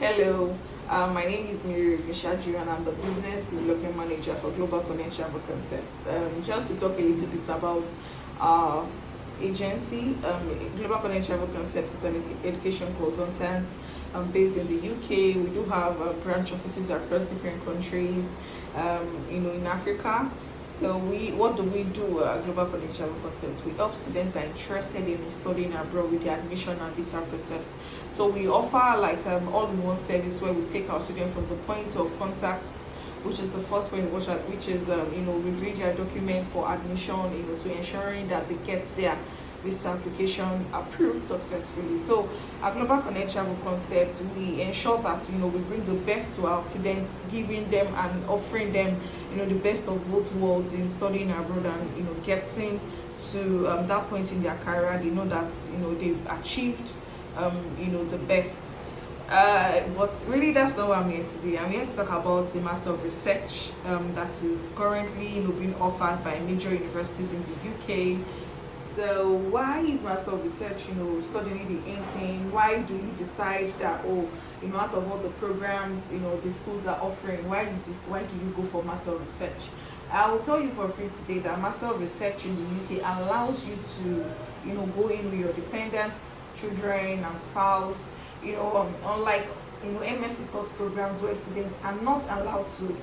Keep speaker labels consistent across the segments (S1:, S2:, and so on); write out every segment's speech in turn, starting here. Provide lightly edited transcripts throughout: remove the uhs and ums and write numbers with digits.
S1: Hello, my name is MRes and I'm the Business Development Manager for Global Connect Travel Concepts. Just to talk a little bit about our agency, Global Connect Travel Concepts is an education consultant based in the UK. We do have branch offices across different countries, in Africa. So what do we do at Global Connect Travel Concepts? We help students that are interested in studying abroad with the admission and visa process. So we offer like all-in-one service where we take our students from the point of contact, which is the first point, which is review their documents for admission, to ensuring that they get their visa application approved successfully. So at Global Connect Travel Concept, we ensure that we bring the best to our students, giving them and offering them the best of both worlds in studying abroad and getting to that point in their career. They know that they've achieved the best. But really, that's not what I'm here today. I'm here to talk about the Master of Research that is currently being offered by major universities in the UK. So why is Master of Research suddenly the end thing? Why do you decide that out of all the programs the schools are offering, why do you go for Master of Research? I will tell you for free today that Master of Research in the UK allows you to go in with your dependents, children and spouse. Unlike MSc thought programs where students are not allowed to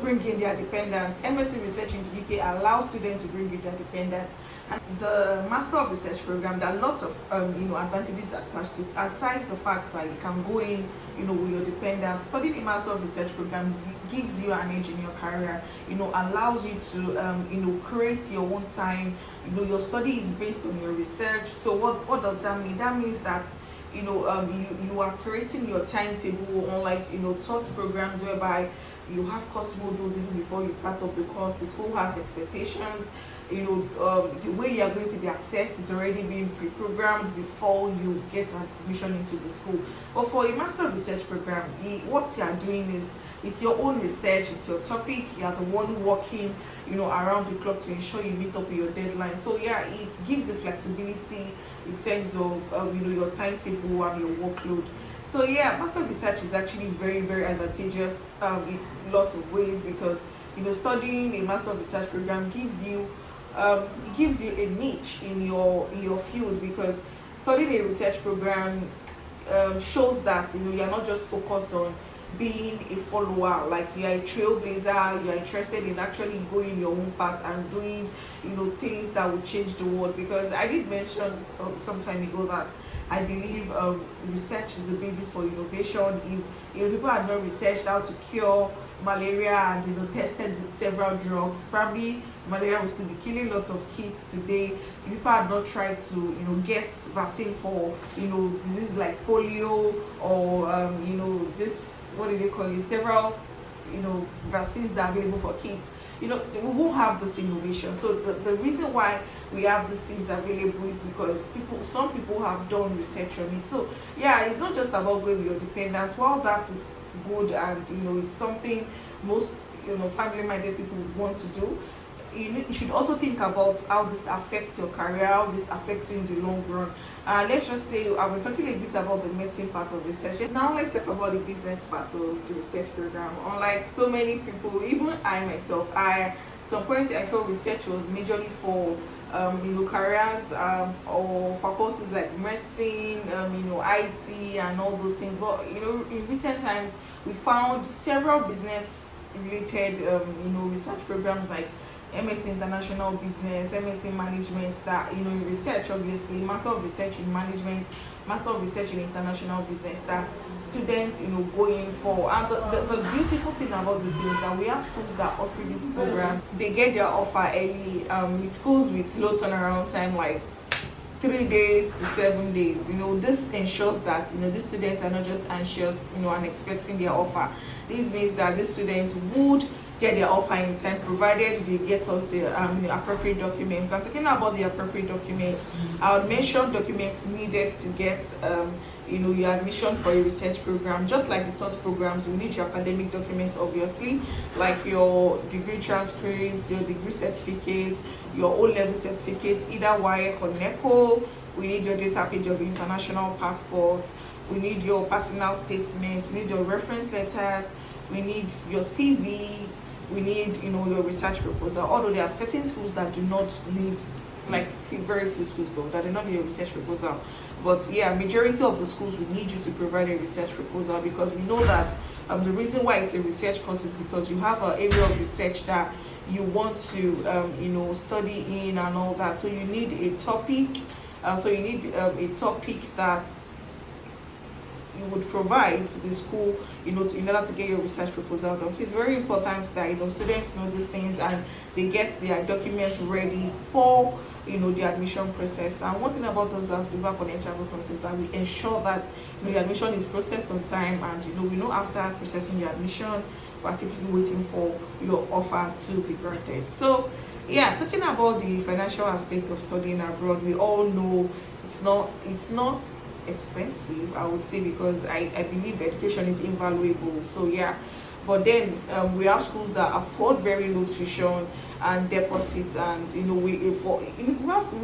S1: bring in their dependents. MSc Research in the UK allows students to bring in their dependents. And the Master of Research program, there are lots of advantages attached to it. Aside the fact that you can go in with your dependents, studying the Master of Research program gives you an edge in your career. Allows you to create your own time. Your study is based on your research. So what does that mean? That means that you are creating your timetable, unlike taught programs whereby you have course modules even before you start up the course. The school has expectations. The way you are going to be assessed is already being pre-programmed before you get admission into the school. But for a Master of Research program, what you are doing is it's your own research, it's your topic. You are the one working around the clock to ensure you meet up with your deadline. So yeah, it gives you flexibility in terms of your timetable and your workload. So yeah, Master of Research is actually very, very advantageous in lots of ways, because studying a Master of Research program gives you a niche in your field, because studying a research program shows that you're not just focused on being a follower, like you're a trailblazer. You're interested in actually going your own path and doing things that will change the world. Because I did mention some time ago that I believe research is the basis for innovation. If people had not researched how to cure malaria and tested several drugs, probably malaria will still be killing lots of kids today. If people had not tried to get vaccine for disease like polio or this, what do they call it, several vaccines that are available for kids, we won't have this innovation. So the reason why we have these things available is because some people have done research on it. So yeah, it's not just about going with your dependents. While that is good and it's something most family-minded people would want to do, you should also think about how this affects your career, how this affects you in the long run. Let's just say I've been talking a bit about the medicine part of research. Now let's talk about the business part of the research program. Unlike so many people, even I myself, at some point I felt research was majorly for careers or faculties like medicine, IT and all those things. But in recent times we found several business related research programs like MSc International Business, MSc Management, that in research, obviously Master of Research in Management, Master of Research in International Business, that students go in for. And the beautiful thing about this is that we have schools that offer this program. They get their offer early, with schools with low turnaround time, like 3 days to 7 days. This ensures that these students are not just anxious and expecting their offer. This means that these students would get their offer in time, provided they get us the appropriate documents. I'm talking about the appropriate documents. I would mention documents needed to get your admission for a research program. Just like the thought programs, you need your academic documents, obviously, like your degree transcripts, your degree certificate, your O-level certificate, either WAEC or NECO. We need your data page of international passports. we need your personal statements, we need your reference letters, we need your CV, we need, your research proposal. Although there are certain schools that do not need, like very few schools though, that do not need a research proposal. But yeah, majority of the schools will need you to provide a research proposal, because we know that the reason why it's a research course is because you have an area of research that you want to study in and all that. So you need a topic. So you need a topic that you would provide to the school, in order to get your research proposal done. So it's very important that students know these things and they get their documents ready for the admission process. And one thing about us as Global Connect Travel Concepts is that we ensure that your admission is processed on time, and we know after processing your admission, we're typically waiting for your offer to be granted. So yeah, talking about the financial aspect of studying abroad, we all know it's not expensive, I would say, because I believe education is invaluable. So yeah, but then we have schools that afford very low tuition and deposits, and we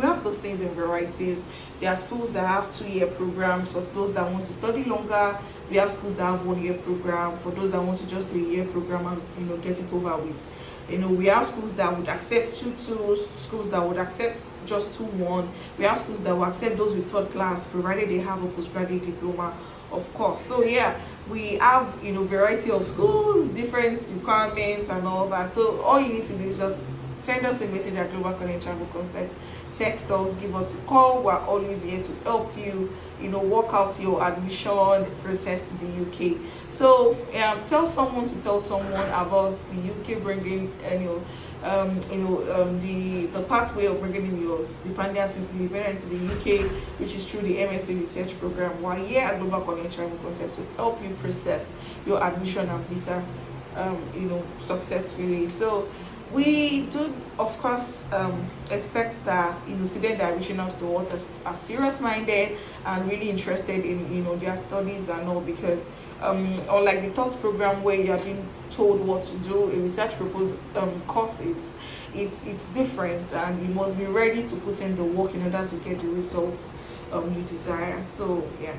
S1: have those things in varieties. There are schools that have 2-year programs for those that want to study longer. We have schools that have 1-year program for those that want to just do a year program and get it over with. We have schools that would accept 2-2, schools that would accept just 2-1. We have schools that will accept those with third class, provided they have a postgraduate diploma, of course. So yeah, we have variety of schools, different requirements and all that. So all you need to do is just send us a message at Global Connect Travel Concept, text us, give us a call. We're always here to help you work out your admission process to the UK. So tell someone to tell someone about the UK bringing the pathway of bringing in your dependent to the UK, which is through the MSc research program. While here at Global Connect Travel Concept to help you process your admission and visa successfully. So we do, of course, expect that students that are reaching out to us are serious-minded and really interested in their studies and all, because unlike the thought program where you are being told what to do, a research course, it's different, and you must be ready to put in the work in order to get the results you desire. So yeah.